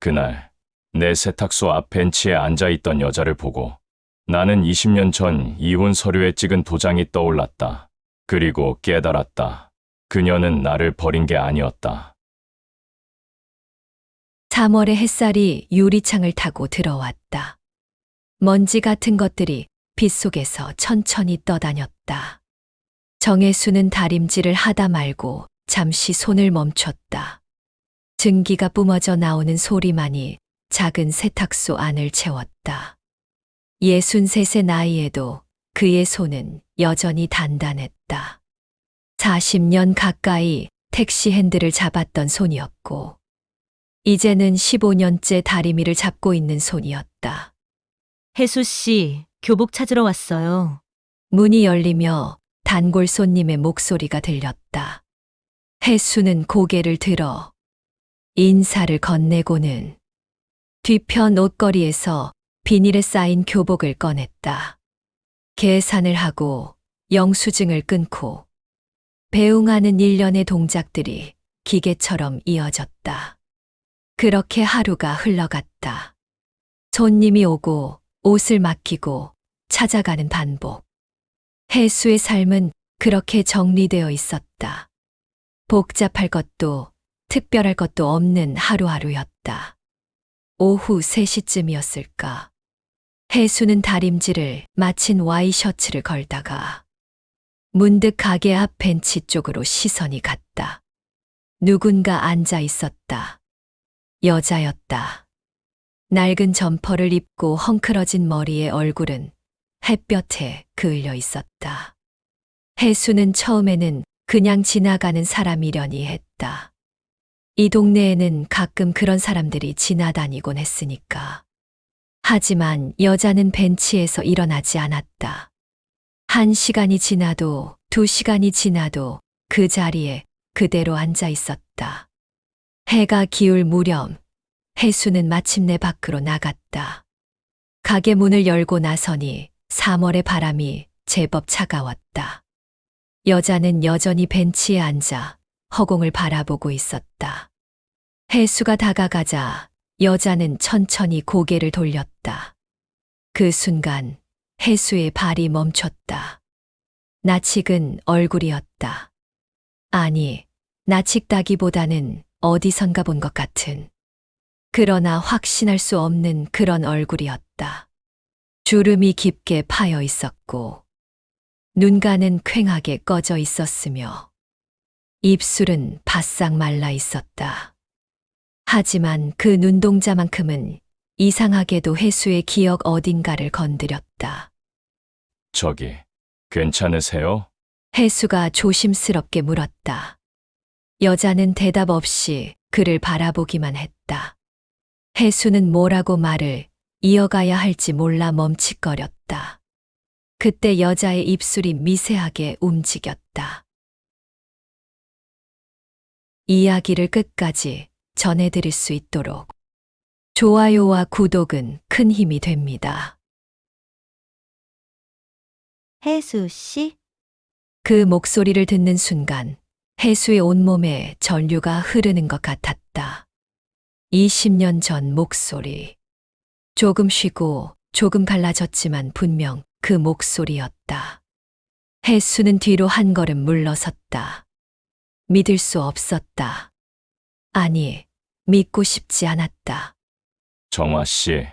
그날 내 세탁소 앞 벤치에 앉아있던 여자를 보고 나는 20년 전 이혼 서류에 찍은 도장이 떠올랐다. 그리고 깨달았다. 그녀는 나를 버린 게 아니었다. 3월의 햇살이 유리창을 타고 들어왔다. 먼지 같은 것들이 빛 속에서 천천히 떠다녔다. 정혜수는 다림질을 하다 말고 잠시 손을 멈췄다. 증기가 뿜어져 나오는 소리만이 작은 세탁소 안을 채웠다. 63의 나이에도 그의 손은 여전히 단단했다. 40년 가까이 택시 핸들을 잡았던 손이었고, 이제는 15년째 다리미를 잡고 있는 손이었다. 혜수 씨, 교복 찾으러 왔어요. 문이 열리며 단골 손님의 목소리가 들렸다. 혜수는 고개를 들어 인사를 건네고는 뒤편 옷걸이에서 비닐에 쌓인 교복을 꺼냈다. 계산을 하고 영수증을 끊고 배웅하는 일련의 동작들이 기계처럼 이어졌다. 그렇게 하루가 흘러갔다. 손님이 오고 옷을 맡기고 찾아가는 반복. 혜수의 삶은 그렇게 정리되어 있었다. 복잡할 것도 특별할 것도 없는 하루하루였다. 오후 3시쯤이었을까. 혜수는 다림질을 마친 와이셔츠를 걸다가 문득 가게 앞 벤치 쪽으로 시선이 갔다. 누군가 앉아 있었다. 여자였다. 낡은 점퍼를 입고 헝클어진 머리에 얼굴은 햇볕에 그을려 있었다. 혜수는 처음에는 그냥 지나가는 사람이려니 했다. 이 동네에는 가끔 그런 사람들이 지나다니곤 했으니까. 하지만 여자는 벤치에서 일어나지 않았다. 1시간이 지나도 2시간이 지나도 그 자리에 그대로 앉아 있었다. 해가 기울 무렵 혜수는 마침내 밖으로 나갔다. 가게 문을 열고 나서니 3월의 바람이 제법 차가웠다. 여자는 여전히 벤치에 앉아 허공을 바라보고 있었다. 혜수가 다가가자 여자는 천천히 고개를 돌렸다. 그 순간 혜수의 발이 멈췄다. 낯익은 얼굴이었다. 아니, 낯익다기보다는 어디선가 본 것 같은, 그러나 확신할 수 없는 그런 얼굴이었다. 주름이 깊게 파여 있었고 눈가는 퀭하게 꺼져 있었으며 입술은 바싹 말라 있었다. 하지만 그 눈동자만큼은 이상하게도 혜수의 기억 어딘가를 건드렸다. 저기, 괜찮으세요? 혜수가 조심스럽게 물었다. 여자는 대답 없이 그를 바라보기만 했다. 혜수는 뭐라고 말을 이어가야 할지 몰라 멈칫거렸다. 그때 여자의 입술이 미세하게 움직였다. 이야기를 끝까지 전해드릴 수 있도록 좋아요와 구독은 큰 힘이 됩니다. 혜수 씨? 그 목소리를 듣는 순간 혜수의 온몸에 전류가 흐르는 것 같았다. 20년 전 목소리. 조금 쉬고 조금 갈라졌지만 분명 그 목소리였다. 혜수는 뒤로 한 걸음 물러섰다. 믿을 수 없었다. 아니, 믿고 싶지 않았다. 정화 씨,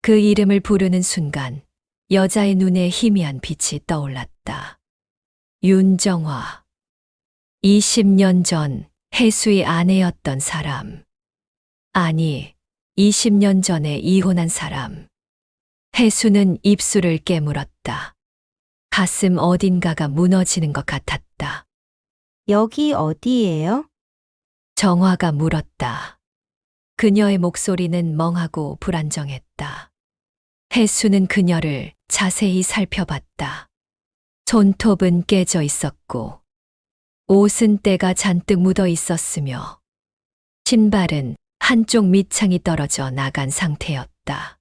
그 이름을 부르는 순간 여자의 눈에 희미한 빛이 떠올랐다. 윤정화. 20년 전 혜수의 아내였던 사람. 아니, 20년 전에 이혼한 사람. 혜수는 입술을 깨물었다. 가슴 어딘가가 무너지는 것 같았다. 여기 어디예요? 정화가 물었다. 그녀의 목소리는 멍하고 불안정했다. 혜수는 그녀를 자세히 살펴봤다. 손톱은 깨져 있었고 옷은 때가 잔뜩 묻어 있었으며 신발은 한쪽 밑창이 떨어져 나간 상태였다.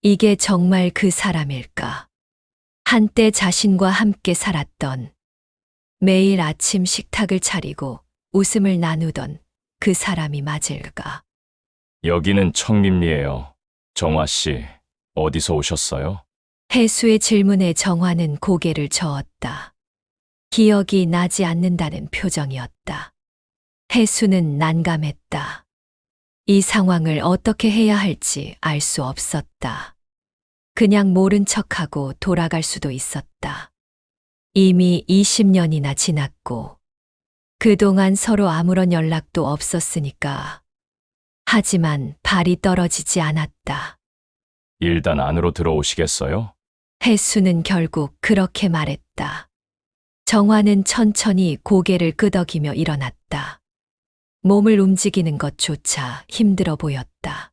이게 정말 그 사람일까? 한때 자신과 함께 살았던, 매일 아침 식탁을 차리고 웃음을 나누던 그 사람이 맞을까? 여기는 청림리예요. 정화 씨, 어디서 오셨어요? 해수의 질문에 정화는 고개를 저었다. 기억이 나지 않는다는 표정이었다. 해수는 난감했다. 이 상황을 어떻게 해야 할지 알 수 없었다. 그냥 모른 척하고 돌아갈 수도 있었다. 이미 20년이나 지났고, 그동안 서로 아무런 연락도 없었으니까. 하지만 발이 떨어지지 않았다. 일단 안으로 들어오시겠어요? 해수는 결국 그렇게 말했다. 정화는 천천히 고개를 끄덕이며 일어났다. 몸을 움직이는 것조차 힘들어 보였다.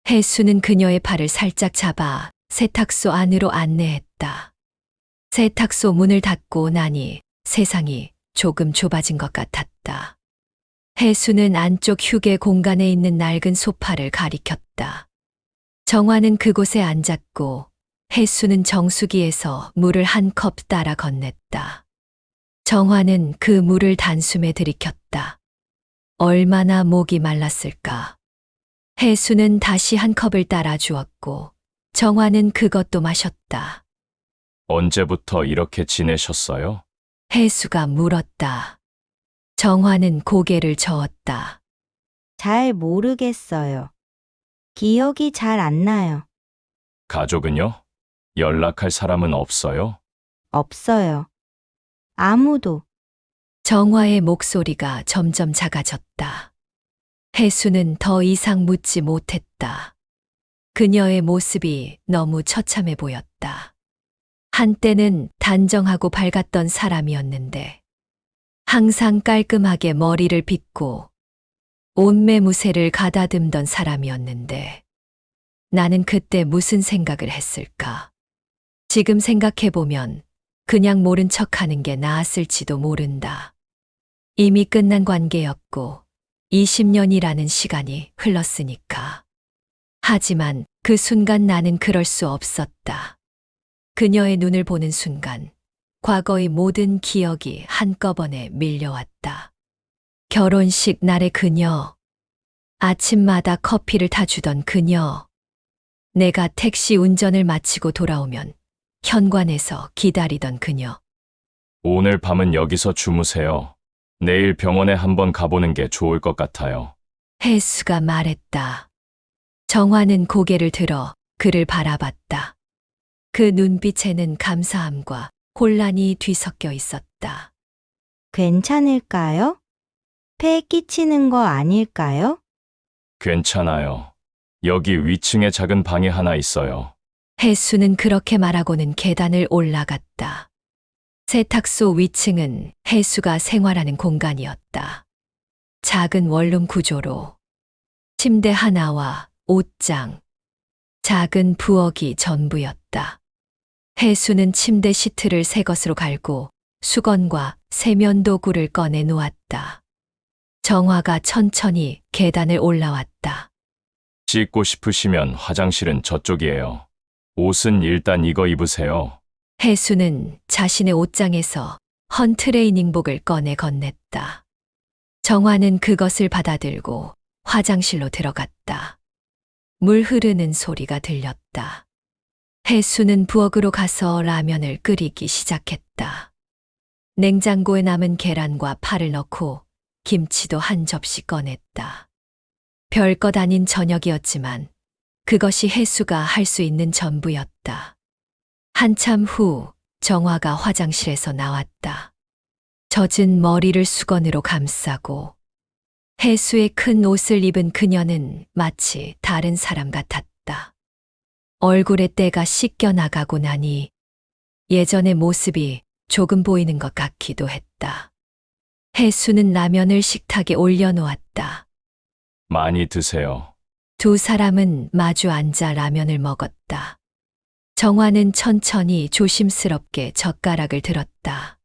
해수는 그녀의 팔을 살짝 잡아 세탁소 안으로 안내했다. 세탁소 문을 닫고 나니 세상이 조금 좁아진 것 같았다. 해수는 안쪽 휴게 공간에 있는 낡은 소파를 가리켰다. 정화는 그곳에 앉았고 해수는 정수기에서 물을 한 컵 따라 건넸다. 정화는 그 물을 단숨에 들이켰다. 얼마나 목이 말랐을까. 해수는 다시 한 컵을 따라 주었고 정화는 그것도 마셨다. 언제부터 이렇게 지내셨어요? 해수가 물었다. 정화는 고개를 저었다. 잘 모르겠어요. 기억이 잘 안 나요. 가족은요? 연락할 사람은 없어요? 없어요. 아무도. 정화의 목소리가 점점 작아졌다. 해수는 더 이상 묻지 못했다. 그녀의 모습이 너무 처참해 보였다. 한때는 단정하고 밝았던 사람이었는데, 항상 깔끔하게 머리를 빗고 옷매무새를 가다듬던 사람이었는데, 나는 그때 무슨 생각을 했을까? 지금 생각해보면 그냥 모른 척하는 게 나았을지도 모른다. 이미 끝난 관계였고 20년이라는 시간이 흘렀으니까. 하지만 그 순간 나는 그럴 수 없었다. 그녀의 눈을 보는 순간 과거의 모든 기억이 한꺼번에 밀려왔다. 결혼식 날의 그녀, 아침마다 커피를 타주던 그녀, 내가 택시 운전을 마치고 돌아오면 현관에서 기다리던 그녀. 오늘 밤은 여기서 주무세요. 내일 병원에 한번 가보는 게 좋을 것 같아요. 해수가 말했다. 정화는 고개를 들어 그를 바라봤다. 그 눈빛에는 감사함과 혼란이 뒤섞여 있었다. 괜찮을까요? 폐 끼치는 거 아닐까요? 괜찮아요. 여기 위층에 작은 방이 하나 있어요. 해수는 그렇게 말하고는 계단을 올라갔다. 세탁소 위층은 해수가 생활하는 공간이었다. 작은 원룸 구조로 침대 하나와 옷장, 작은 부엌이 전부였다. 해수는 침대 시트를 새 것으로 갈고 수건과 세면도구를 꺼내 놓았다. 정화가 천천히 계단을 올라왔다. 씻고 싶으시면 화장실은 저쪽이에요. 옷은 일단 이거 입으세요. 해수는 자신의 옷장에서 헌 트레이닝복을 꺼내 건넸다. 정화는 그것을 받아들고 화장실로 들어갔다. 물 흐르는 소리가 들렸다. 해수는 부엌으로 가서 라면을 끓이기 시작했다. 냉장고에 남은 계란과 파를 넣고 김치도 한 접시 꺼냈다. 별것 아닌 저녁이었지만 그것이 해수가 할 수 있는 전부였다. 한참 후 정화가 화장실에서 나왔다. 젖은 머리를 수건으로 감싸고 해수의 큰 옷을 입은 그녀는 마치 다른 사람 같았다. 얼굴에 때가 씻겨 나가고 나니 예전의 모습이 조금 보이는 것 같기도 했다. 해수는 라면을 식탁에 올려놓았다. 많이 드세요. 두 사람은 마주 앉아 라면을 먹었다. 정화는 천천히 조심스럽게 젓가락을 들었다.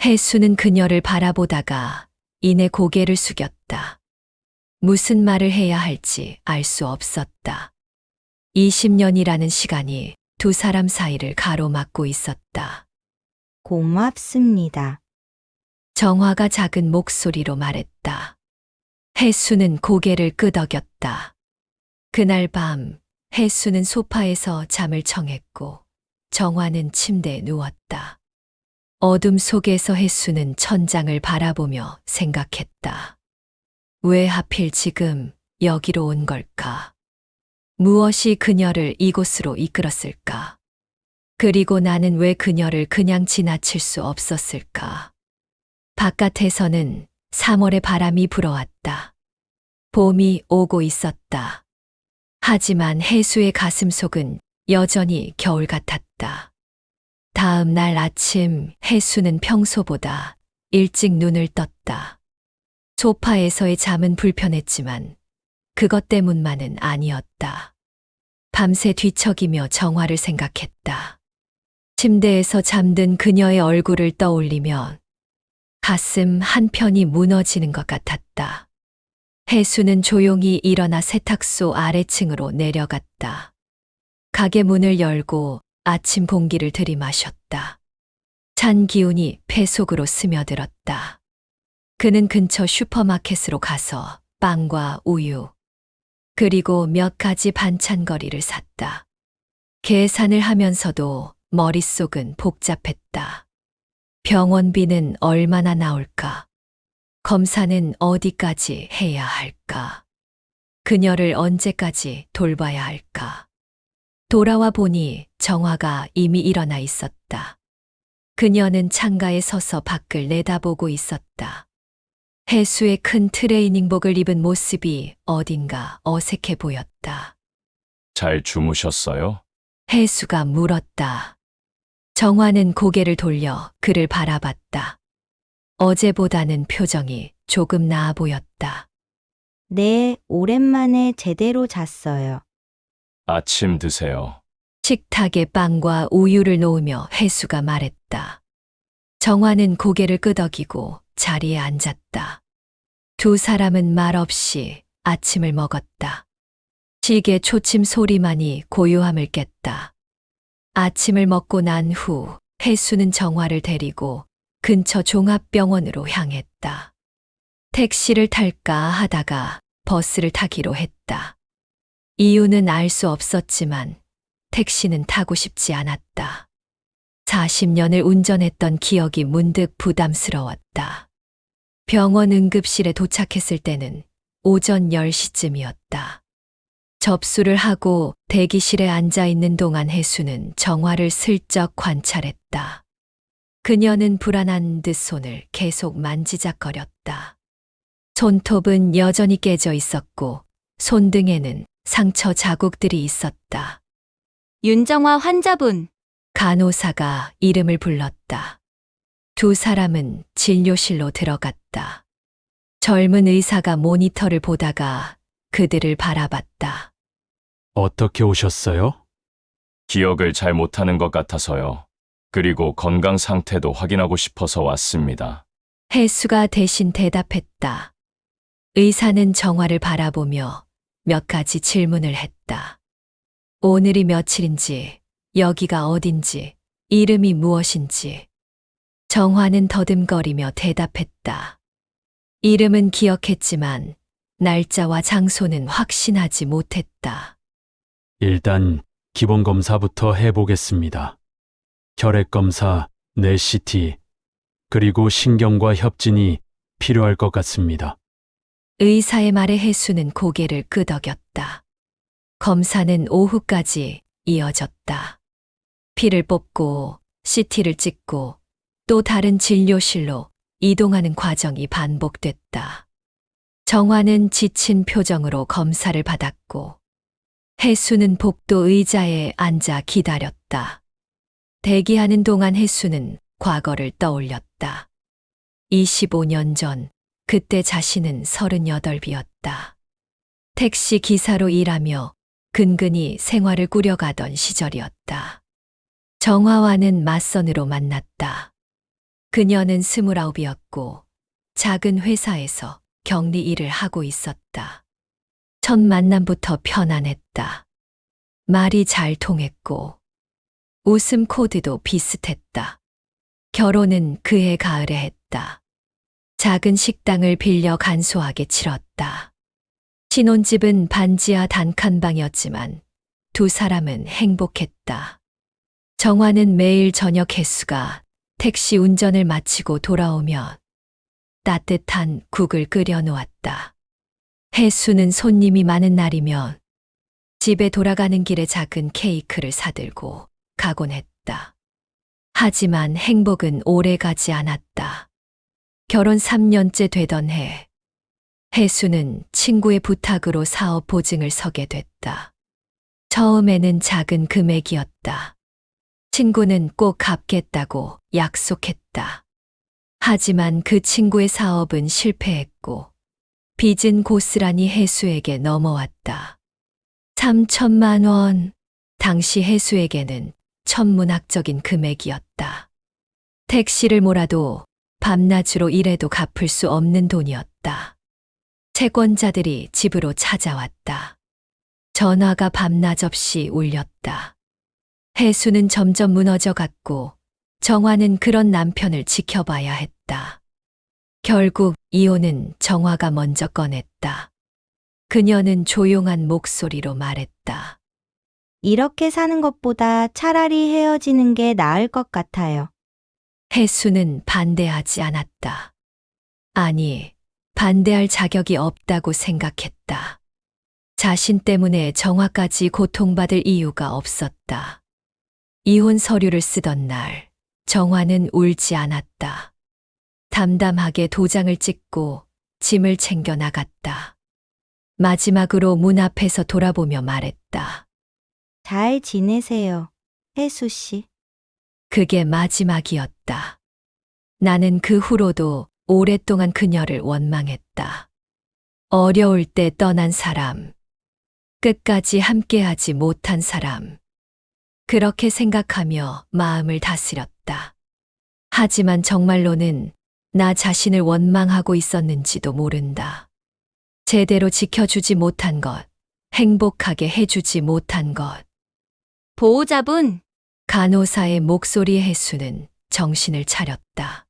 해수는 그녀를 바라보다가 이내 고개를 숙였다. 무슨 말을 해야 할지 알 수 없었다. 20년이라는 시간이 두 사람 사이를 가로막고 있었다. 고맙습니다. 정화가 작은 목소리로 말했다. 혜수는 고개를 끄덕였다. 그날 밤 혜수는 소파에서 잠을 청했고 정화는 침대에 누웠다. 어둠 속에서 혜수는 천장을 바라보며 생각했다. 왜 하필 지금 여기로 온 걸까? 무엇이 그녀를 이곳으로 이끌었을까? 그리고 나는 왜 그녀를 그냥 지나칠 수 없었을까? 바깥에서는 3월의 바람이 불어왔다. 봄이 오고 있었다. 하지만 혜수의 가슴속은 여전히 겨울 같았다. 다음 날 아침 혜수는 평소보다 일찍 눈을 떴다. 소파에서의 잠은 불편했지만 그것 때문만은 아니었다. 밤새 뒤척이며 정화를 생각했다. 침대에서 잠든 그녀의 얼굴을 떠올리며 가슴 한편이 무너지는 것 같았다. 혜수는 조용히 일어나 세탁소 아래층으로 내려갔다. 가게 문을 열고 아침 공기를 들이마셨다. 찬 기운이 폐 속으로 스며들었다. 그는 근처 슈퍼마켓으로 가서 빵과 우유, 그리고 몇 가지 반찬거리를 샀다. 계산을 하면서도 머릿속은 복잡했다. 병원비는 얼마나 나올까? 검사는 어디까지 해야 할까? 그녀를 언제까지 돌봐야 할까? 돌아와 보니 정화가 이미 일어나 있었다. 그녀는 창가에 서서 밖을 내다보고 있었다. 혜수의 큰 트레이닝복을 입은 모습이 어딘가 어색해 보였다. 잘 주무셨어요? 혜수가 물었다. 정화는 고개를 돌려 그를 바라봤다. 어제보다는 표정이 조금 나아 보였다. 네, 오랜만에 제대로 잤어요. 아침 드세요. 식탁에 빵과 우유를 놓으며 혜수가 말했다. 정화는 고개를 끄덕이고 자리에 앉았다. 두 사람은 말없이 아침을 먹었다. 시계 초침 소리만이 고요함을 깼다. 아침을 먹고 난 후 혜수는 정화를 데리고 근처 종합병원으로 향했다. 택시를 탈까 하다가 버스를 타기로 했다. 이유는 알 수 없었지만 택시는 타고 싶지 않았다. 40년을 운전했던 기억이 문득 부담스러웠다. 병원 응급실에 도착했을 때는 오전 10시쯤이었다. 접수를 하고 대기실에 앉아 있는 동안 혜수는 정화를 슬쩍 관찰했다. 그녀는 불안한 듯 손을 계속 만지작거렸다. 손톱은 여전히 깨져 있었고 손등에는 상처 자국들이 있었다. 윤정화 환자분. 간호사가 이름을 불렀다. 두 사람은 진료실로 들어갔다. 젊은 의사가 모니터를 보다가 그들을 바라봤다. 어떻게 오셨어요? 기억을 잘 못하는 것 같아서요. 그리고 건강 상태도 확인하고 싶어서 왔습니다. 혜수가 대신 대답했다. 의사는 정화를 바라보며 몇 가지 질문을 했다. 오늘이 며칠인지, 여기가 어딘지, 이름이 무엇인지. 정화는 더듬거리며 대답했다. 이름은 기억했지만 날짜와 장소는 확신하지 못했다. 일단 기본 검사부터 해보겠습니다. 혈액 검사, 뇌 CT, 그리고 신경과 협진이 필요할 것 같습니다. 의사의 말에 혜수는 고개를 끄덕였다. 검사는 오후까지 이어졌다. 피를 뽑고 CT를 찍고 또 다른 진료실로 이동하는 과정이 반복됐다. 정화는 지친 표정으로 검사를 받았고 혜수는 복도 의자에 앉아 기다렸다. 대기하는 동안 혜수는 과거를 떠올렸다. 25년 전 그때 자신은 38이었다. 택시 기사로 일하며 근근히 생활을 꾸려가던 시절이었다. 정화와는 맞선으로 만났다. 그녀는 29이었고 작은 회사에서 격리 일을 하고 있었다. 첫 만남부터 편안했다. 말이 잘 통했고 웃음 코드도 비슷했다. 결혼은 그해 가을에 했다. 작은 식당을 빌려 간소하게 치렀다. 신혼집은 반지하 단칸방이었지만 두 사람은 행복했다. 정화는 매일 저녁 혜수가 택시 운전을 마치고 돌아오면 따뜻한 국을 끓여 놓았다. 혜수는 손님이 많은 날이면 집에 돌아가는 길에 작은 케이크를 사들고 가곤 했다. 하지만 행복은 오래 가지 않았다. 결혼 3년째 되던 해, 혜수는 친구의 부탁으로 사업 보증을 서게 됐다. 처음에는 작은 금액이었다. 친구는 꼭 갚겠다고 약속했다. 하지만 그 친구의 사업은 실패했고 빚은 고스란히 혜수에게 넘어왔다. 3천만 원. 당시 혜수에게는 천문학적인 금액이었다. 택시를 몰아도 밤낮으로 일해도 갚을 수 없는 돈이었다. 채권자들이 집으로 찾아왔다. 전화가 밤낮 없이 울렸다. 혜수는 점점 무너져 갔고 정화는 그런 남편을 지켜봐야 했다. 결국 이혼은 정화가 먼저 꺼냈다. 그녀는 조용한 목소리로 말했다. 이렇게 사는 것보다 차라리 헤어지는 게 나을 것 같아요. 혜수는 반대하지 않았다. 아니, 반대할 자격이 없다고 생각했다. 자신 때문에 정화까지 고통받을 이유가 없었다. 이혼 서류를 쓰던 날, 정화는 울지 않았다. 담담하게 도장을 찍고 짐을 챙겨 나갔다. 마지막으로 문 앞에서 돌아보며 말했다. 잘 지내세요, 혜수 씨. 그게 마지막이었다. 나는 그 후로도 오랫동안 그녀를 원망했다. 어려울 때 떠난 사람, 끝까지 함께하지 못한 사람. 그렇게 생각하며 마음을 다스렸다. 하지만 정말로는 나 자신을 원망하고 있었는지도 모른다. 제대로 지켜주지 못한 것, 행복하게 해주지 못한 것. 보호자분, 간호사의 목소리의 혜수는 정신을 차렸다.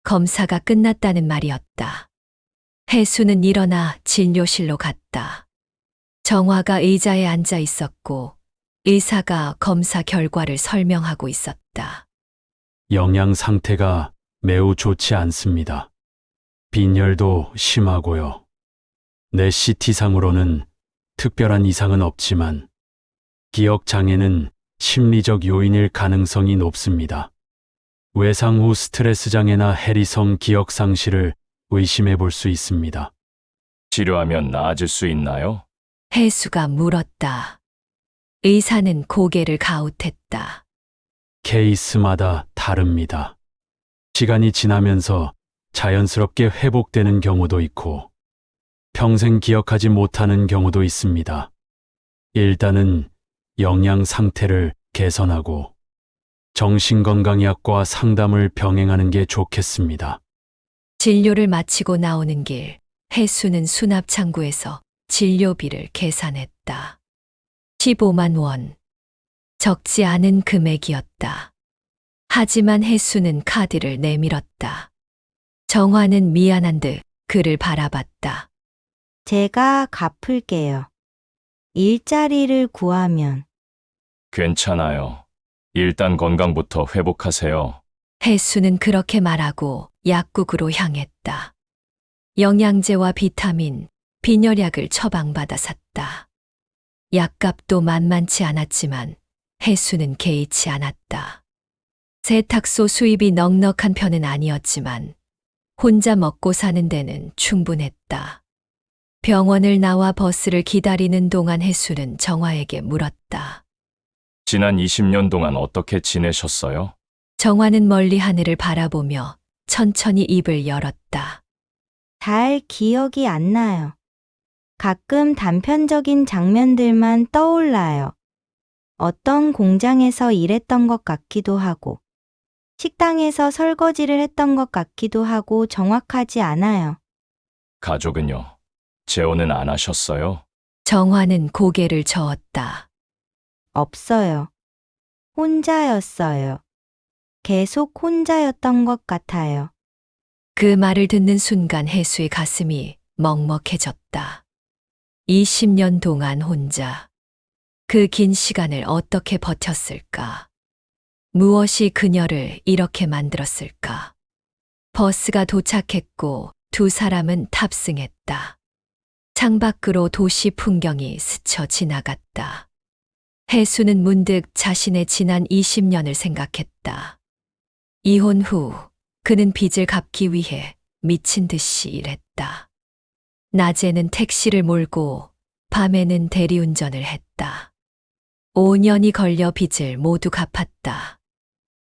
검사가 끝났다는 말이었다. 혜수는 일어나 진료실로 갔다. 정화가 의자에 앉아 있었고 의사가 검사 결과를 설명하고 있었다. 영양 상태가 매우 좋지 않습니다. 빈혈도 심하고요. 내 CT상으로는 특별한 이상은 없지만 기억 장애는 심리적 요인일 가능성이 높습니다. 외상 후 스트레스 장애나 해리성 기억 상실을 의심해 볼 수 있습니다. 치료하면 나아질 수 있나요? 혜수가 물었다. 의사는 고개를 가웃했다. 케이스마다 다릅니다. 시간이 지나면서 자연스럽게 회복되는 경우도 있고 평생 기억하지 못하는 경우도 있습니다. 일단은 영양 상태를 개선하고 정신건강의학과 상담을 병행하는 게 좋겠습니다. 진료를 마치고 나오는 길, 혜수는 수납창구에서 진료비를 계산했다. 15만 원. 적지 않은 금액이었다. 하지만 혜수는 카드를 내밀었다. 정화는 미안한 듯 그를 바라봤다. 제가 갚을게요. 일자리를 구하면. 괜찮아요. 일단 건강부터 회복하세요. 혜수는 그렇게 말하고 약국으로 향했다. 영양제와 비타민, 빈혈약을 처방받아 샀다. 약값도 만만치 않았지만 혜수는 개의치 않았다. 세탁소 수입이 넉넉한 편은 아니었지만 혼자 먹고 사는 데는 충분했다. 병원을 나와 버스를 기다리는 동안 혜수는 정화에게 물었다. 지난 20년 동안 어떻게 지내셨어요? 정화는 멀리 하늘을 바라보며 천천히 입을 열었다. 잘 기억이 안 나요. 가끔 단편적인 장면들만 떠올라요. 어떤 공장에서 일했던 것 같기도 하고, 식당에서 설거지를 했던 것 같기도 하고 정확하지 않아요. 가족은요? 재혼은 안 하셨어요? 정화는 고개를 저었다. 없어요. 혼자였어요. 계속 혼자였던 것 같아요. 그 말을 듣는 순간 혜수의 가슴이 먹먹해졌다. 20년 동안 혼자 그 긴 시간을 어떻게 버텼을까? 무엇이 그녀를 이렇게 만들었을까? 버스가 도착했고 두 사람은 탑승했다. 창밖으로 도시 풍경이 스쳐 지나갔다. 혜수는 문득 자신의 지난 20년을 생각했다. 이혼 후 그는 빚을 갚기 위해 미친 듯이 일했다. 낮에는 택시를 몰고 밤에는 대리운전을 했다. 5년이 걸려 빚을 모두 갚았다.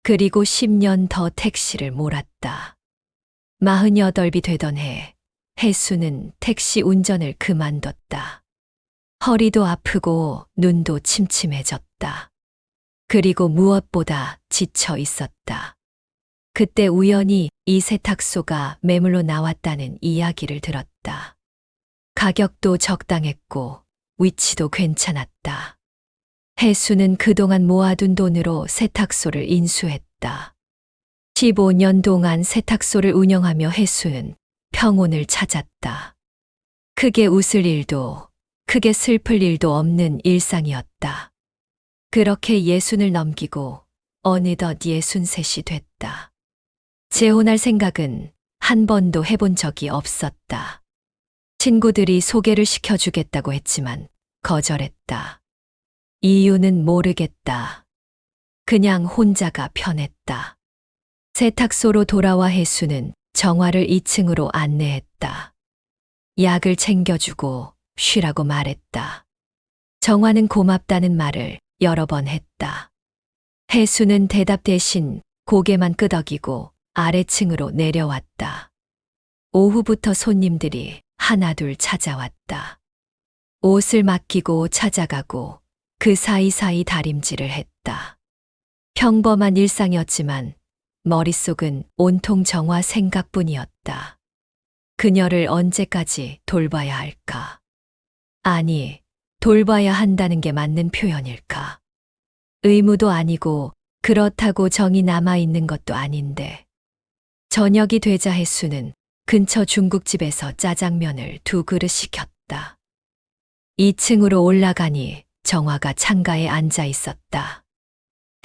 그리고 10년 더 택시를 몰았다. 48이 되던 해, 혜수는 택시 운전을 그만뒀다. 허리도 아프고 눈도 침침해졌다. 그리고 무엇보다 지쳐 있었다. 그때 우연히 이 세탁소가 매물로 나왔다는 이야기를 들었다. 가격도 적당했고 위치도 괜찮았다. 혜수는 그동안 모아둔 돈으로 세탁소를 인수했다. 15년 동안 세탁소를 운영하며 혜수는 평온을 찾았다. 크게 웃을 일도, 크게 슬플 일도 없는 일상이었다. 그렇게 60을 넘기고 어느덧 63이 됐다. 재혼할 생각은 한 번도 해본 적이 없었다. 친구들이 소개를 시켜주겠다고 했지만 거절했다. 이유는 모르겠다. 그냥 혼자가 편했다. 세탁소로 돌아와 혜수는 정화를 2층으로 안내했다. 약을 챙겨주고 쉬라고 말했다. 정화는 고맙다는 말을 여러 번 했다. 혜수는 대답 대신 고개만 끄덕이고 아래층으로 내려왔다. 오후부터 손님들이 하나둘 찾아왔다. 옷을 맡기고 찾아가고 그 사이사이 다림질을 했다. 평범한 일상이었지만 머릿속은 온통 정화 생각뿐이었다. 그녀를 언제까지 돌봐야 할까? 아니, 돌봐야 한다는 게 맞는 표현일까? 의무도 아니고 그렇다고 정이 남아있는 것도 아닌데. 저녁이 되자 혜수는 근처 중국집에서 짜장면을 2그릇 시켰다. 2층으로 올라가니 정화가 창가에 앉아 있었다.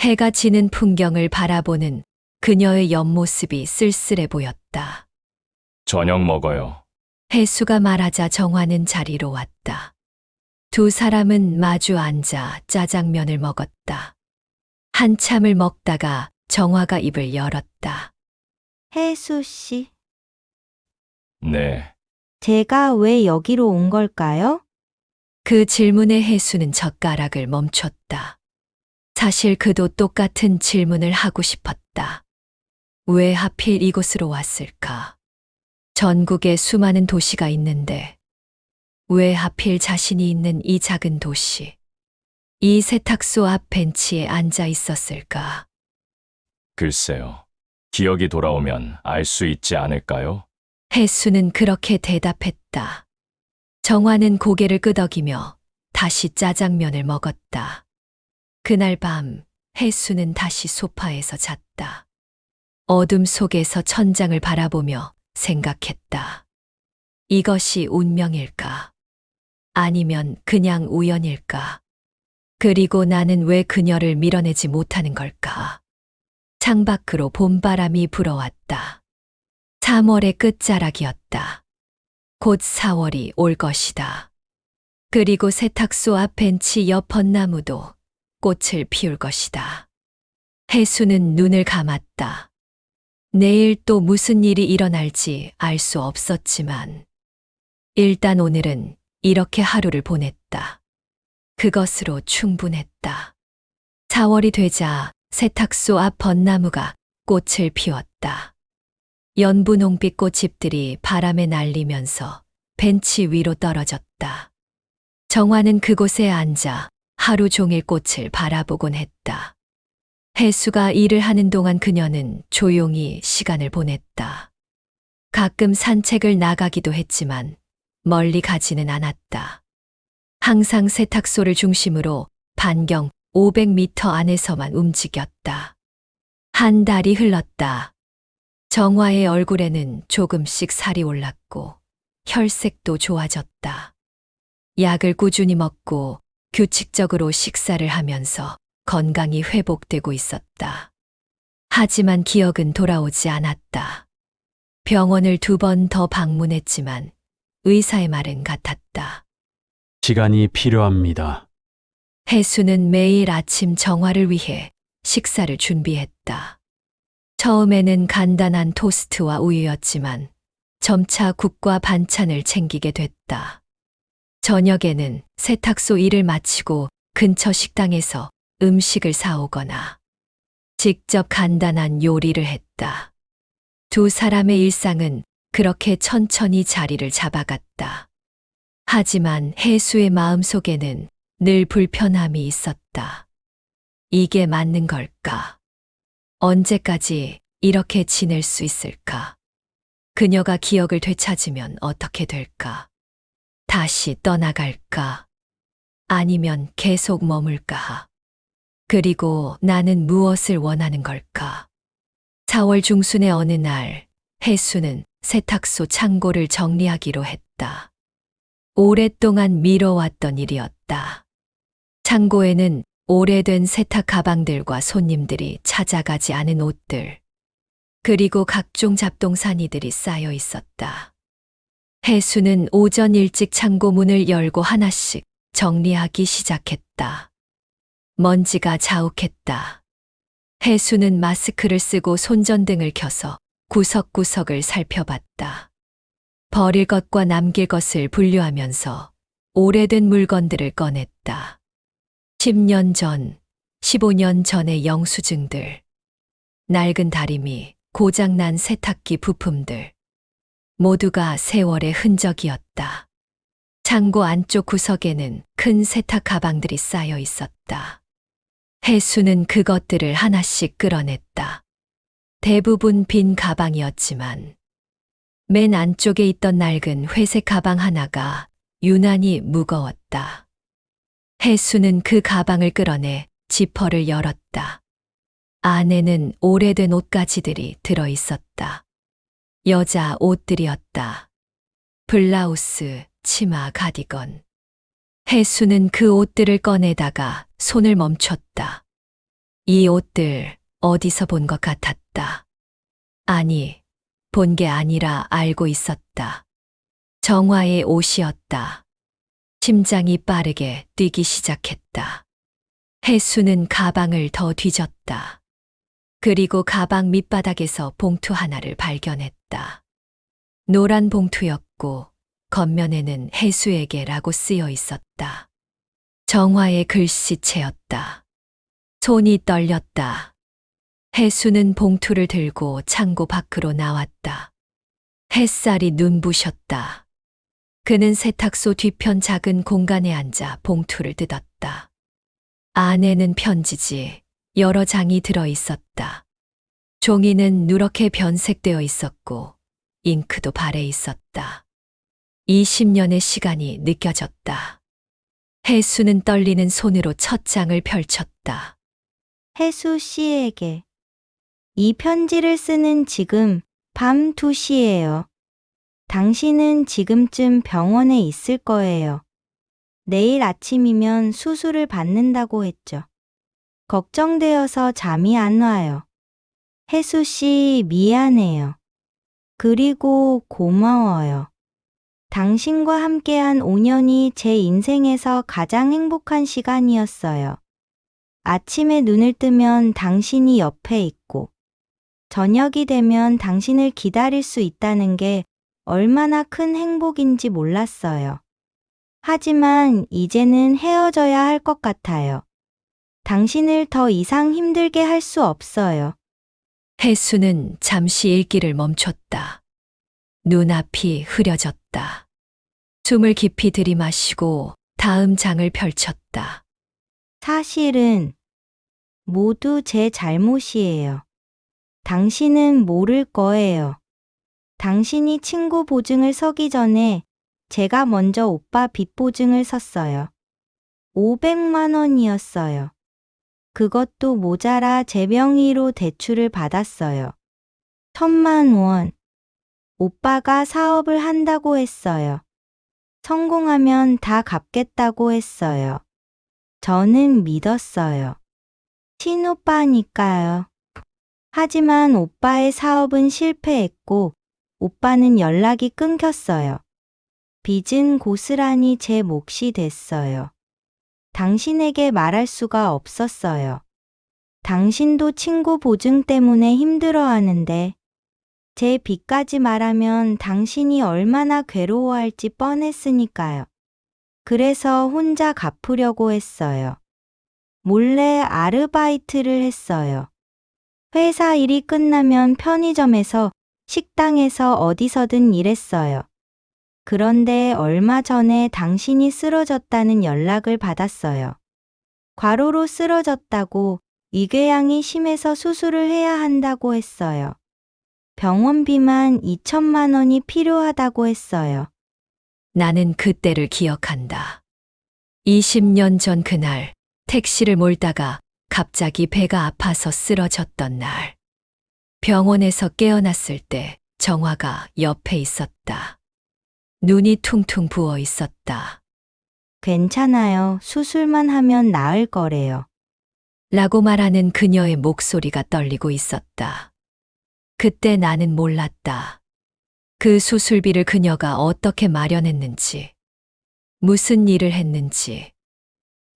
해가 지는 풍경을 바라보는 그녀의 옆모습이 쓸쓸해 보였다. 저녁 먹어요. 혜수가 말하자 정화는 자리로 왔다. 두 사람은 마주 앉아 짜장면을 먹었다. 한참을 먹다가 정화가 입을 열었다. 혜수 씨, 네, 제가 왜 여기로 온 걸까요? 그 질문에 혜수는 젓가락을 멈췄다. 사실 그도 똑같은 질문을 하고 싶었다. 왜 하필 이곳으로 왔을까? 전국에 수많은 도시가 있는데 왜 하필 자신이 있는 이 작은 도시, 이 세탁소 앞 벤치에 앉아 있었을까? 글쎄요. 기억이 돌아오면 알 수 있지 않을까요? 혜수는 그렇게 대답했다. 정화는 고개를 끄덕이며 다시 짜장면을 먹었다. 그날 밤 혜수는 다시 소파에서 잤다. 어둠 속에서 천장을 바라보며 생각했다. 이것이 운명일까? 아니면 그냥 우연일까? 그리고 나는 왜 그녀를 밀어내지 못하는 걸까? 창밖으로 봄바람이 불어왔다. 3월의 끝자락이었다. 곧 4월이 올 것이다. 그리고 세탁소 앞 벤치 옆 벚나무도 꽃을 피울 것이다. 혜수는 눈을 감았다. 내일 또 무슨 일이 일어날지 알 수 없었지만 일단 오늘은 이렇게 하루를 보냈다. 그것으로 충분했다. 4월이 되자 세탁소 앞 벚나무가 꽃을 피웠다. 연분홍빛 꽃잎들이 바람에 날리면서 벤치 위로 떨어졌다. 정화는 그곳에 앉아 하루 종일 꽃을 바라보곤 했다. 혜수가 일을 하는 동안 그녀는 조용히 시간을 보냈다. 가끔 산책을 나가기도 했지만 멀리 가지는 않았다. 항상 세탁소를 중심으로 반경 500m 안에서만 움직였다. 한 달이 흘렀다. 정화의 얼굴에는 조금씩 살이 올랐고 혈색도 좋아졌다. 약을 꾸준히 먹고 규칙적으로 식사를 하면서 건강이 회복되고 있었다. 하지만 기억은 돌아오지 않았다. 병원을 2번 더 방문했지만 의사의 말은 같았다. 시간이 필요합니다. 혜수는 매일 아침 정화를 위해 식사를 준비했다. 처음에는 간단한 토스트와 우유였지만 점차 국과 반찬을 챙기게 됐다. 저녁에는 세탁소 일을 마치고 근처 식당에서 음식을 사오거나 직접 간단한 요리를 했다. 2 사람의 일상은 그렇게 천천히 자리를 잡아갔다. 하지만 혜수의 마음속에는 늘 불편함이 있었다. 이게 맞는 걸까? 언제까지 이렇게 지낼 수 있을까? 그녀가 기억을 되찾으면 어떻게 될까? 다시 떠나갈까? 아니면 계속 머물까? 그리고 나는 무엇을 원하는 걸까? 4월 중순의 어느 날, 혜수는 세탁소 창고를 정리하기로 했다. 오랫동안 미뤄왔던 일이었다. 창고에는 오래된 세탁 가방들과 손님들이 찾아가지 않은 옷들, 그리고 각종 잡동사니들이 쌓여 있었다. 혜수는 오전 일찍 창고 문을 열고 하나씩 정리하기 시작했다. 먼지가 자욱했다. 혜수는 마스크를 쓰고 손전등을 켜서 구석구석을 살펴봤다. 버릴 것과 남길 것을 분류하면서 오래된 물건들을 꺼냈다. 10년 전, 15년 전의 영수증들, 낡은 다리미, 고장난 세탁기 부품들, 모두가 세월의 흔적이었다. 창고 안쪽 구석에는 큰 세탁 가방들이 쌓여 있었다. 혜수는 그것들을 하나씩 끌어냈다. 대부분 빈 가방이었지만 맨 안쪽에 있던 낡은 회색 가방 하나가 유난히 무거웠다. 혜수는 그 가방을 끌어내 지퍼를 열었다. 안에는 오래된 옷가지들이 들어 있었다. 여자 옷들이었다. 블라우스, 치마, 가디건. 혜수는 그 옷들을 꺼내다가 손을 멈췄다. 이 옷들 어디서 본 것 같았다. 아니, 본 게 아니라 알고 있었다. 정화의 옷이었다. 심장이 빠르게 뛰기 시작했다. 혜수는 가방을 더 뒤졌다. 그리고 가방 밑바닥에서 봉투 하나를 발견했다. 노란 봉투였고 겉면에는 혜수에게라고 쓰여 있었다. 정화의 글씨체였다. 손이 떨렸다. 혜수는 봉투를 들고 창고 밖으로 나왔다. 햇살이 눈부셨다. 그는 세탁소 뒤편 작은 공간에 앉아 봉투를 뜯었다. 안에는 편지지 여러 장이 들어 있었다. 종이는 누렇게 변색되어 있었고 잉크도 발해 있었다. 20년의 시간이 느껴졌다. 혜수는 떨리는 손으로 첫 장을 펼쳤다. 혜수 씨에게. 이 편지를 쓰는 지금 밤 2시예요. 당신은 지금쯤 병원에 있을 거예요. 내일 아침이면 수술을 받는다고 했죠. 걱정되어서 잠이 안 와요. 혜수 씨 미안해요. 그리고 고마워요. 당신과 함께한 5년이 제 인생에서 가장 행복한 시간이었어요. 아침에 눈을 뜨면 당신이 옆에 있고, 저녁이 되면 당신을 기다릴 수 있다는 게 얼마나 큰 행복인지 몰랐어요. 하지만 이제는 헤어져야 할 것 같아요. 당신을 더 이상 힘들게 할 수 없어요. 혜수는 잠시 읽기를 멈췄다. 눈앞이 흐려졌다. 숨을 깊이 들이마시고 다음 장을 펼쳤다. 사실은 모두 제 잘못이에요. 당신은 모를 거예요. 당신이 친구 보증을 서기 전에 제가 먼저 오빠 빚 보증을 섰어요. 500만 원이었어요. 그것도 모자라 제 명의로 대출을 받았어요. 1,000만 원. 오빠가 사업을 한다고 했어요. 성공하면 다 갚겠다고 했어요. 저는 믿었어요. 친오빠니까요. 하지만 오빠의 사업은 실패했고, 오빠는 연락이 끊겼어요. 빚은 고스란히 제 몫이 됐어요. 당신에게 말할 수가 없었어요. 당신도 친구 보증 때문에 힘들어하는데, 제 빚까지 말하면 당신이 얼마나 괴로워할지 뻔했으니까요. 그래서 혼자 갚으려고 했어요. 몰래 아르바이트를 했어요. 회사 일이 끝나면 편의점에서, 식당에서 어디서든 일했어요. 그런데 얼마 전에 당신이 쓰러졌다는 연락을 받았어요. 과로로 쓰러졌다고, 위궤양이 심해서 수술을 해야 한다고 했어요. 병원비만 2,000만 원이 필요하다고 했어요. 나는 그때를 기억한다. 20년 전 그날 택시를 몰다가 갑자기 배가 아파서 쓰러졌던 날. 병원에서 깨어났을 때 정화가 옆에 있었다. 눈이 퉁퉁 부어 있었다. 괜찮아요. 수술만 하면 나을 거래요. 라고 말하는 그녀의 목소리가 떨리고 있었다. 그때 나는 몰랐다. 그 수술비를 그녀가 어떻게 마련했는지, 무슨 일을 했는지,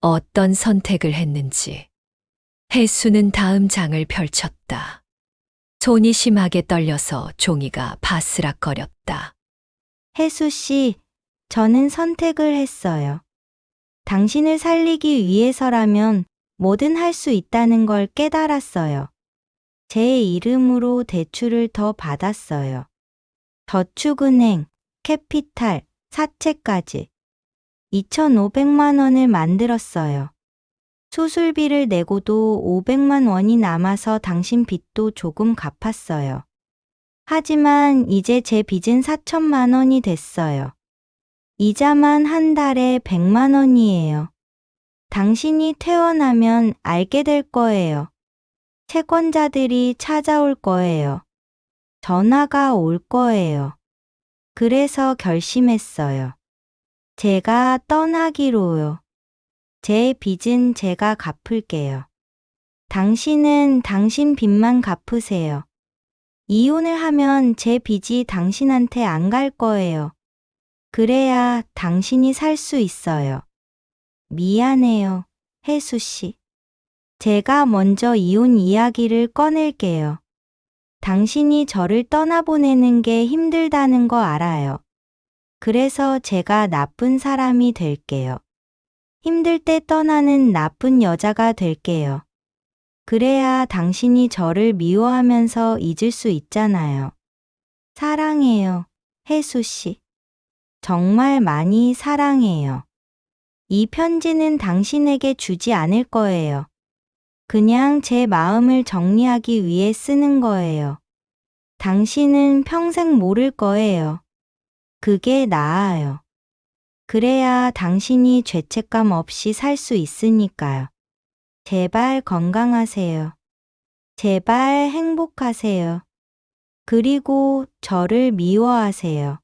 어떤 선택을 했는지. 혜수는 다음 장을 펼쳤다. 손이 심하게 떨려서 종이가 바스락거렸다. 혜수 씨, 저는 선택을 했어요. 당신을 살리기 위해서라면 뭐든 할 수 있다는 걸 깨달았어요. 제 이름으로 대출을 더 받았어요. 저축은행, 캐피탈, 사채까지. 2,500만 원을 만들었어요. 수술비를 내고도 500만 원이 남아서 당신 빚도 조금 갚았어요. 하지만 이제 제 빚은 4,000만 원이 됐어요. 이자만 한 달에 100만 원이에요. 당신이 퇴원하면 알게 될 거예요. 채권자들이 찾아올 거예요. 전화가 올 거예요. 그래서 결심했어요. 제가 떠나기로요. 제 빚은 제가 갚을게요. 당신은 당신 빚만 갚으세요. 이혼을 하면 제 빚이 당신한테 안 갈 거예요. 그래야 당신이 살 수 있어요. 미안해요, 혜수 씨. 제가 먼저 이혼 이야기를 꺼낼게요. 당신이 저를 떠나보내는 게 힘들다는 거 알아요. 그래서 제가 나쁜 사람이 될게요. 힘들 때 떠나는 나쁜 여자가 될게요. 그래야 당신이 저를 미워하면서 잊을 수 있잖아요. 사랑해요, 혜수 씨. 정말 많이 사랑해요. 이 편지는 당신에게 주지 않을 거예요. 그냥 제 마음을 정리하기 위해 쓰는 거예요. 당신은 평생 모를 거예요. 그게 나아요. 그래야 당신이 죄책감 없이 살 수 있으니까요. 제발 건강하세요. 제발 행복하세요. 그리고 저를 미워하세요.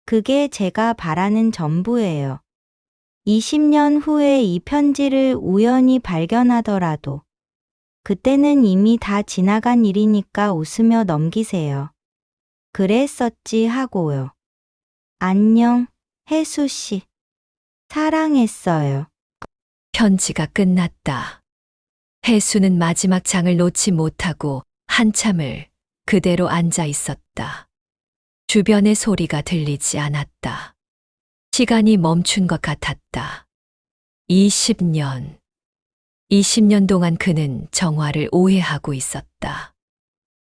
그게 제가 바라는 전부예요. 20년 후에 이 편지를 우연히 발견하더라도 그때는 이미 다 지나간 일이니까 웃으며 넘기세요. 그랬었지 하고요. 안녕, 혜수 씨. 사랑했어요. 편지가 끝났다. 혜수는 마지막 장을 놓지 못하고 한참을 그대로 앉아 있었다. 주변의 소리가 들리지 않았다. 시간이 멈춘 것 같았다. 20년 동안 그는 정화를 오해하고 있었다.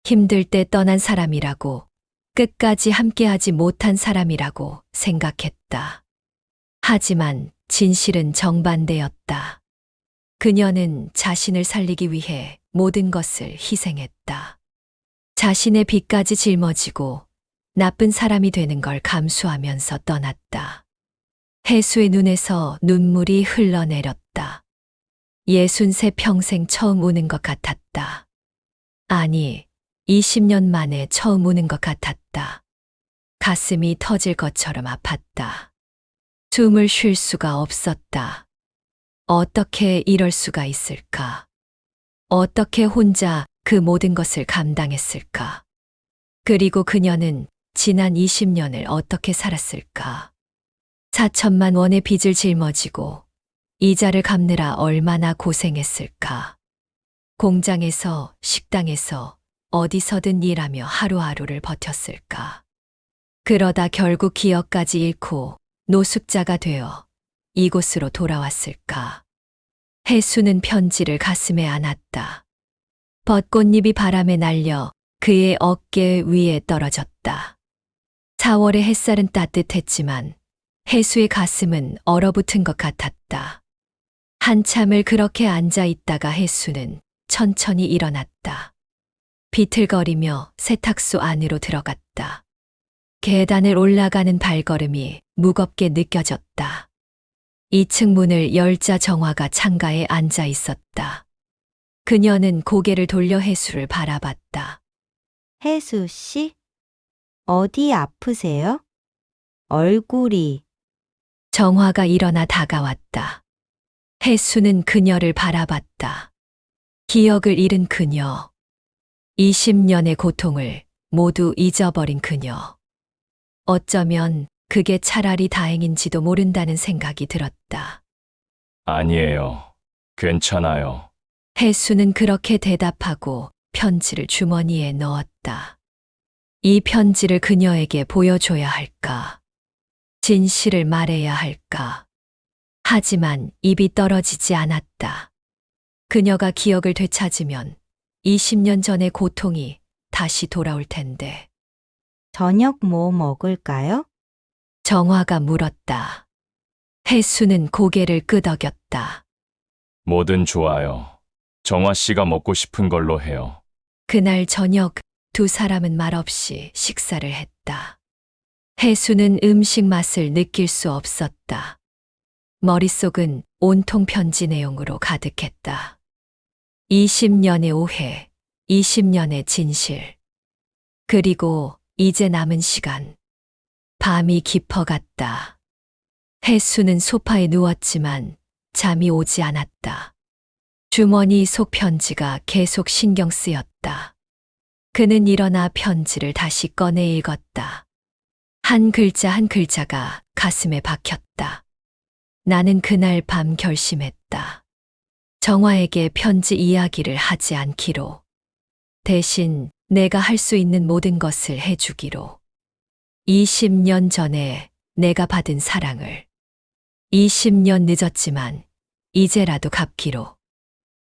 힘들 때 떠난 사람이라고, 끝까지 함께하지 못한 사람이라고 생각했다. 하지만 진실은 정반대였다. 그녀는 자신을 살리기 위해 모든 것을 희생했다. 자신의 빚까지 짊어지고 나쁜 사람이 되는 걸 감수하면서 떠났다. 혜수의 눈에서 눈물이 흘러내렸다. 63 평생 처음 우는 것 같았다. 아니, 20년 만에 처음 우는 것 같았다. 가슴이 터질 것처럼 아팠다. 숨을 쉴 수가 없었다. 어떻게 이럴 수가 있을까? 어떻게 혼자 그 모든 것을 감당했을까? 그리고 그녀는 지난 20년을 어떻게 살았을까? 4천만 원의 빚을 짊어지고 이자를 갚느라 얼마나 고생했을까? 공장에서, 식당에서, 어디서든 일하며 하루하루를 버텼을까? 그러다 결국 기억까지 잃고 노숙자가 되어 이곳으로 돌아왔을까? 혜수는 편지를 가슴에 안았다. 벚꽃잎이 바람에 날려 그의 어깨 위에 떨어졌다. 4월의 햇살은 따뜻했지만 혜수의 가슴은 얼어붙은 것 같았다. 한참을 그렇게 앉아 있다가 혜수는 천천히 일어났다. 비틀거리며 세탁소 안으로 들어갔다. 계단을 올라가는 발걸음이 무겁게 느껴졌다. 2층 문을 열자 정화가 창가에 앉아 있었다. 그녀는 고개를 돌려 혜수를 바라봤다. 혜수 씨? 어디 아프세요? 얼굴이. 정화가 일어나 다가왔다. 혜수는 그녀를 바라봤다. 기억을 잃은 그녀. 20년의 고통을 모두 잊어버린 그녀. 어쩌면 그게 차라리 다행인지도 모른다는 생각이 들었다. 아니에요. 괜찮아요. 혜수는 그렇게 대답하고 편지를 주머니에 넣었다. 이 편지를 그녀에게 보여줘야 할까? 진실을 말해야 할까? 하지만 입이 떨어지지 않았다. 그녀가 기억을 되찾으면 20년 전의 고통이 다시 돌아올 텐데. 저녁 뭐 먹을까요? 정화가 물었다. 혜수는 고개를 끄덕였다. 뭐든 좋아요. 정화 씨가 먹고 싶은 걸로 해요. 그날 저녁 두 사람은 말없이 식사를 했다. 혜수는 음식 맛을 느낄 수 없었다. 머릿속은 온통 편지 내용으로 가득했다. 20년의 오해, 20년의 진실. 그리고 이제 남은 시간. 밤이 깊어갔다. 혜수는 소파에 누웠지만 잠이 오지 않았다. 주머니 속 편지가 계속 신경 쓰였다. 그는 일어나 편지를 다시 꺼내 읽었다. 한 글자 한 글자가 가슴에 박혔다. 나는 그날 밤 결심했다. 정화에게 편지 이야기를 하지 않기로. 대신 내가 할 수 있는 모든 것을 해주기로. 20년 전에 내가 받은 사랑을. 20년 늦었지만 이제라도 갚기로.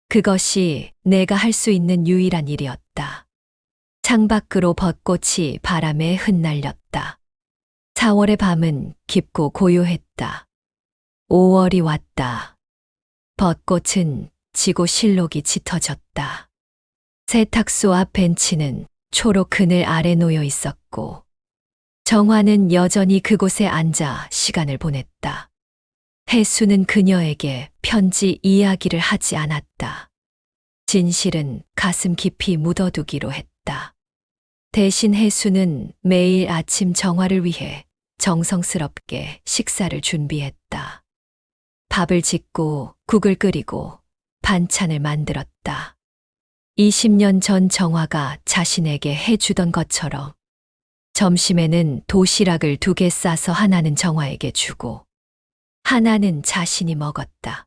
그것이 내가 할 수 있는 유일한 일이었다. 창밖으로 벚꽃이 바람에 흩날렸다. 4월의 밤은 깊고 고요했다. 5월이 왔다. 벚꽃은 지고 실록이 짙어졌다. 세탁소 앞 벤치는 초록 그늘 아래 놓여 있었고 정화는 여전히 그곳에 앉아 시간을 보냈다. 혜수는 그녀에게 편지 이야기를 하지 않았다. 진실은 가슴 깊이 묻어두기로 했다. 대신 혜수는 매일 아침 정화를 위해 정성스럽게 식사를 준비했다. 밥을 짓고 국을 끓이고 반찬을 만들었다. 20년 전 정화가 자신에게 해주던 것처럼 점심에는 도시락을 2개 싸서 하나는 정화에게 주고 하나는 자신이 먹었다.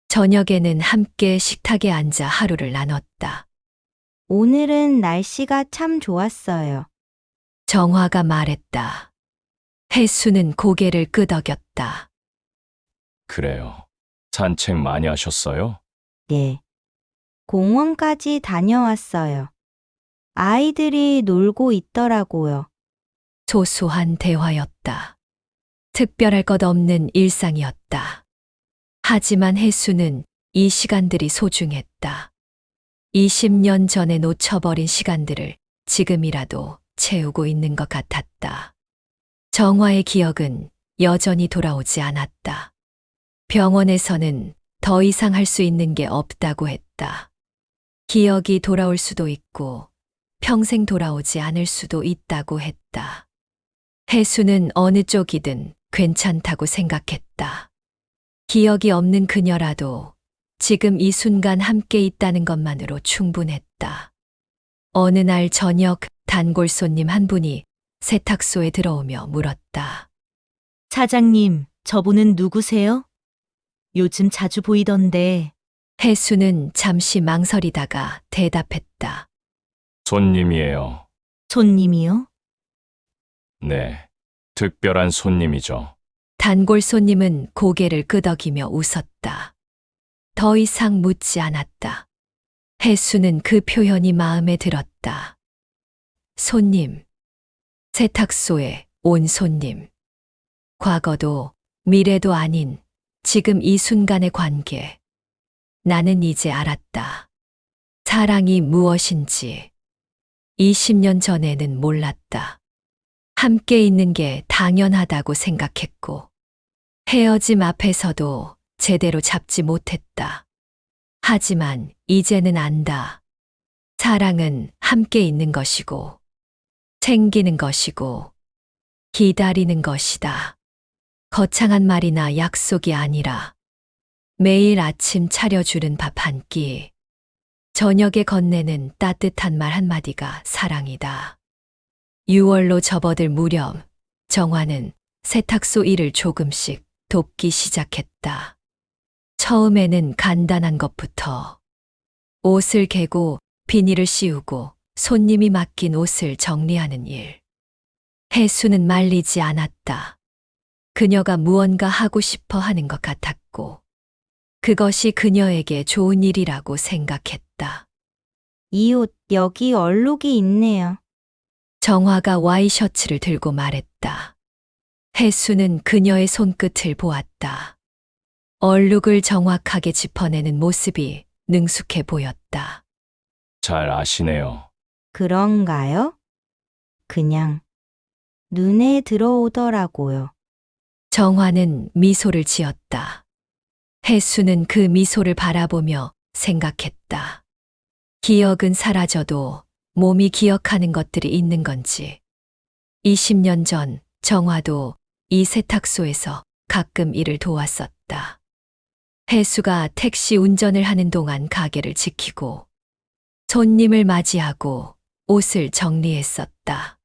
저녁에는 함께 식탁에 앉아 하루를 나눴다. 오늘은 날씨가 참 좋았어요. 정화가 말했다. 혜수는 고개를 끄덕였다. 그래요. 산책 많이 하셨어요? 네. 공원까지 다녀왔어요. 아이들이 놀고 있더라고요. 소소한 대화였다. 특별할 것 없는 일상이었다. 하지만 혜수는 이 시간들이 소중했다. 20년 전에 놓쳐버린 시간들을 지금이라도 채우고 있는 것 같았다. 정화의 기억은 여전히 돌아오지 않았다. 병원에서는 더 이상 할 수 있는 게 없다고 했다. 기억이 돌아올 수도 있고 평생 돌아오지 않을 수도 있다고 했다. 혜수는 어느 쪽이든 괜찮다고 생각했다. 기억이 없는 그녀라도 지금 이 순간 함께 있다는 것만으로 충분했다. 어느 날 저녁 단골 손님 한 분이 세탁소에 들어오며 물었다. 사장님, 저분은 누구세요? 요즘 자주 보이던데. 혜수는 잠시 망설이다가 대답했다. 손님이에요. 손님이요? 네. 특별한 손님이죠. 단골 손님은 고개를 끄덕이며 웃었다. 더 이상 묻지 않았다. 혜수는 그 표현이 마음에 들었다. 손님. 세탁소에 온 손님. 과거도 미래도 아닌 지금 이 순간의 관계. 나는 이제 알았다. 사랑이 무엇인지. 20년 전에는 몰랐다. 함께 있는 게 당연하다고 생각했고, 헤어짐 앞에서도 제대로 잡지 못했다. 하지만 이제는 안다. 사랑은 함께 있는 것이고, 챙기는 것이고, 기다리는 것이다. 거창한 말이나 약속이 아니라 매일 아침 차려주는 밥 한 끼, 저녁에 건네는 따뜻한 말 한마디가 사랑이다. 6월로 접어들 무렵 정화는 세탁소 일을 조금씩 돕기 시작했다. 처음에는 간단한 것부터 옷을 개고 비닐을 씌우고 손님이 맡긴 옷을 정리하는 일. 혜수는 말리지 않았다. 그녀가 무언가 하고 싶어 하는 것 같았고 그것이 그녀에게 좋은 일이라고 생각했다. 이 옷 여기 얼룩이 있네요. 정화가 와이셔츠를 들고 말했다. 혜수는 그녀의 손끝을 보았다. 얼룩을 정확하게 짚어내는 모습이 능숙해 보였다. 잘 아시네요. 그런가요? 그냥 눈에 들어오더라고요. 정화는 미소를 지었다. 혜수는 그 미소를 바라보며 생각했다. 기억은 사라져도 몸이 기억하는 것들이 있는 건지. 20년 전 정화도 이 세탁소에서 가끔 일을 도왔었다. 혜수가 택시 운전을 하는 동안 가게를 지키고 손님을 맞이하고 옷을 정리했었다.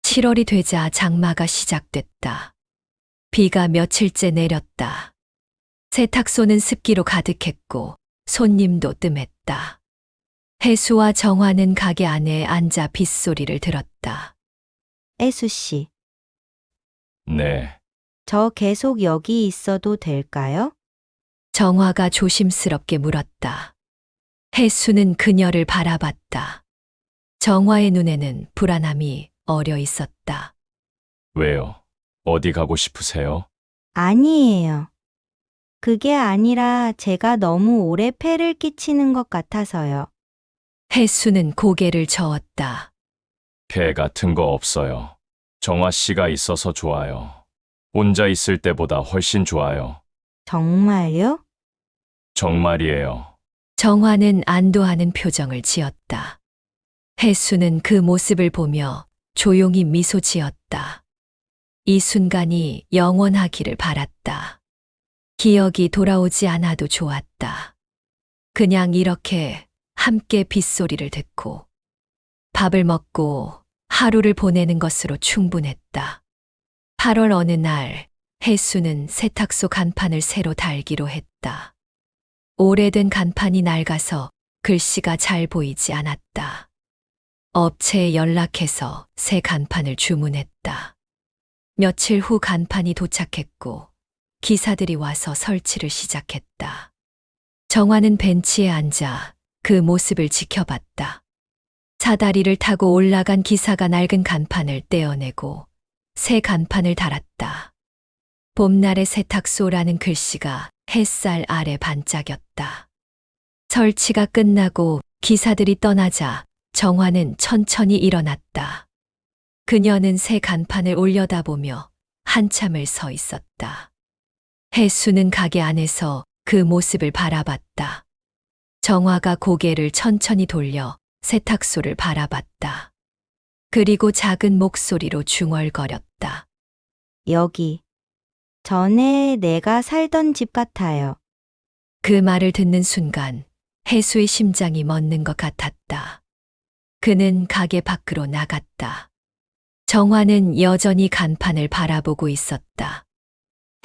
7월이 되자 장마가 시작됐다. 비가 며칠째 내렸다. 세탁소는 습기로 가득했고 손님도 뜸했다. 혜수와 정화는 가게 안에 앉아 빗소리를 들었다. 애수 씨, 네. 저 계속 여기 있어도 될까요? 정화가 조심스럽게 물었다. 혜수는 그녀를 바라봤다. 정화의 눈에는 불안함이 어려 있었다. 왜요? 어디 가고 싶으세요? 아니에요. 그게 아니라 제가 너무 오래 폐를 끼치는 것 같아서요. 혜수는 고개를 저었다. 폐 같은 거 없어요. 정화 씨가 있어서 좋아요. 혼자 있을 때보다 훨씬 좋아요. 정말요? 정말이에요. 정화는 안도하는 표정을 지었다. 혜수는 그 모습을 보며 조용히 미소 지었다. 이 순간이 영원하기를 바랐다. 기억이 돌아오지 않아도 좋았다. 그냥 이렇게 함께 빗소리를 듣고 밥을 먹고 하루를 보내는 것으로 충분했다. 8월 어느 날 혜수는 세탁소 간판을 새로 달기로 했다. 오래된 간판이 낡아서 글씨가 잘 보이지 않았다. 업체에 연락해서 새 간판을 주문했다. 며칠 후 간판이 도착했고 기사들이 와서 설치를 시작했다. 정화는 벤치에 앉아 그 모습을 지켜봤다. 사다리를 타고 올라간 기사가 낡은 간판을 떼어내고 새 간판을 달았다. 봄날의 세탁소라는 글씨가 햇살 아래 반짝였다. 설치가 끝나고 기사들이 떠나자 정화는 천천히 일어났다. 그녀는 새 간판을 올려다보며 한참을 서 있었다. 혜수는 가게 안에서 그 모습을 바라봤다. 정화가 고개를 천천히 돌려 세탁소를 바라봤다. 그리고 작은 목소리로 중얼거렸다. 여기. 전에 내가 살던 집 같아요. 그 말을 듣는 순간 혜수의 심장이 멎는 것 같았다. 그는 가게 밖으로 나갔다. 정화는 여전히 간판을 바라보고 있었다.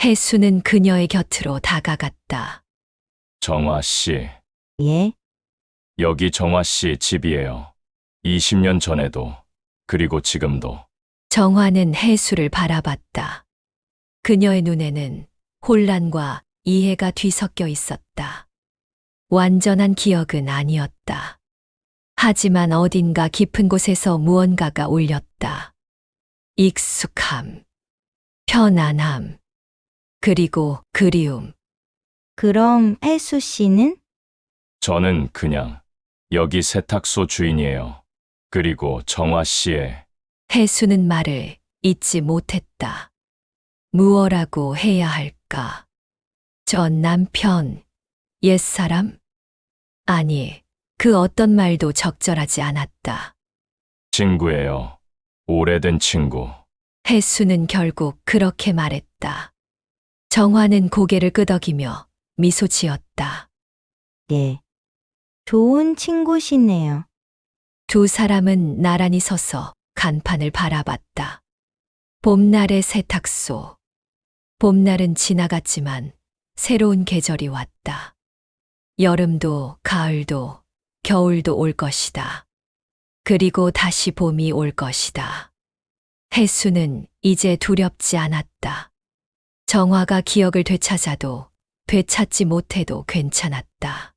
혜수는 그녀의 곁으로 다가갔다. 정화 씨, 예? 여기 정화 씨 집이에요. 20년 전에도, 그리고 지금도. 정화는 혜수를 바라봤다. 그녀의 눈에는 혼란과 이해가 뒤섞여 있었다. 완전한 기억은 아니었다. 하지만 어딘가 깊은 곳에서 무언가가 울렸다. 익숙함, 편안함, 그리고 그리움. 그럼 혜수 씨는? 저는 그냥 여기 세탁소 주인이에요. 그리고 정화 씨의 혜수는 말을 잊지 못했다. 무엇라고 해야 할까? 전 남편, 옛사람? 아니, 그 어떤 말도 적절하지 않았다. 친구예요. 오래된 친구. 혜수는 결국 그렇게 말했다. 정화는 고개를 끄덕이며 미소 지었다. 네. 좋은 친구시네요. 두 사람은 나란히 서서 간판을 바라봤다. 봄날의 세탁소. 봄날은 지나갔지만 새로운 계절이 왔다. 여름도 가을도 겨울도 올 것이다. 그리고 다시 봄이 올 것이다. 혜수는 이제 두렵지 않았다. 정화가 기억을 되찾아도 되찾지 못해도 괜찮았다.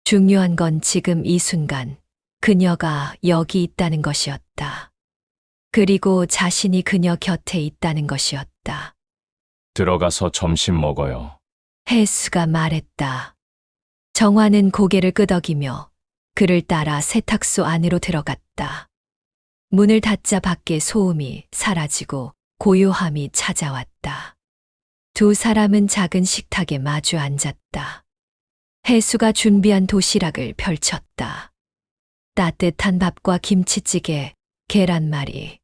중요한 건 지금 이 순간 그녀가 여기 있다는 것이었다. 그리고 자신이 그녀 곁에 있다는 것이었다. 들어가서 점심 먹어요. 혜수가 말했다. 정화는 고개를 끄덕이며 그를 따라 세탁소 안으로 들어갔다. 문을 닫자 밖에 소음이 사라지고 고요함이 찾아왔다. 두 사람은 작은 식탁에 마주 앉았다. 혜수가 준비한 도시락을 펼쳤다. 따뜻한 밥과 김치찌개, 계란말이.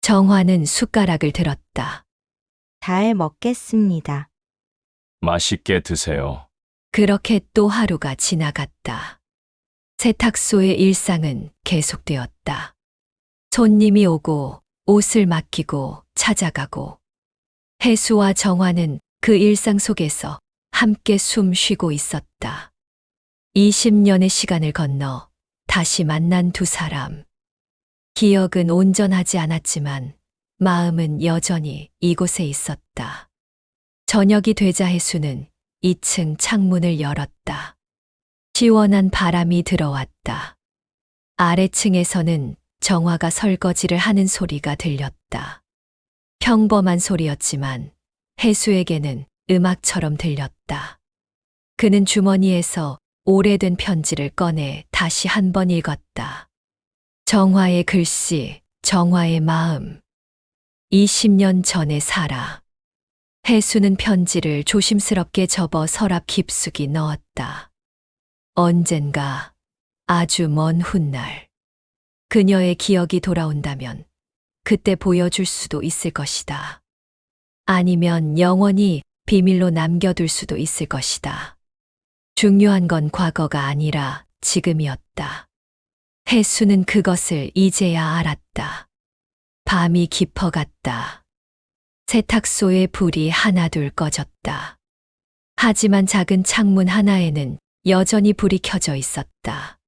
정화는 숟가락을 들었다. 잘 먹겠습니다. 맛있게 드세요. 그렇게 또 하루가 지나갔다. 세탁소의 일상은 계속되었다. 손님이 오고 옷을 맡기고 찾아가고 혜수와 정화는 그 일상 속에서 함께 숨 쉬고 있었다. 20년의 시간을 건너 다시 만난 두 사람. 기억은 온전하지 않았지만 마음은 여전히 이곳에 있었다. 저녁이 되자 혜수는 2층 창문을 열었다. 시원한 바람이 들어왔다. 아래층에서는 정화가 설거지를 하는 소리가 들렸다. 평범한 소리였지만 혜수에게는 음악처럼 들렸다. 그는 주머니에서 오래된 편지를 꺼내 다시 한 번 읽었다. 정화의 글씨, 정화의 마음. 20년 전에 살아. 혜수는 편지를 조심스럽게 접어 서랍 깊숙이 넣었다. 언젠가 아주 먼 훗날 그녀의 기억이 돌아온다면 그때 보여줄 수도 있을 것이다. 아니면 영원히 비밀로 남겨둘 수도 있을 것이다. 중요한 건 과거가 아니라 지금이었다. 혜수는 그것을 이제야 알았다. 밤이 깊어갔다. 세탁소의 불이 하나둘 꺼졌다. 하지만 작은 창문 하나에는 여전히 불이 켜져 있었다.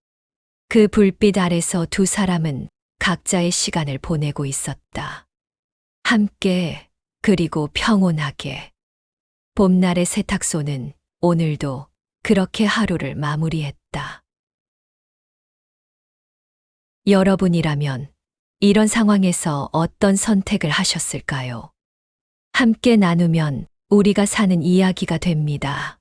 그 불빛 아래서 두 사람은 각자의 시간을 보내고 있었다. 함께 그리고 평온하게. 봄날의 세탁소는 오늘도 그렇게 하루를 마무리했다. 여러분이라면 이런 상황에서 어떤 선택을 하셨을까요? 함께 나누면 우리가 사는 이야기가 됩니다.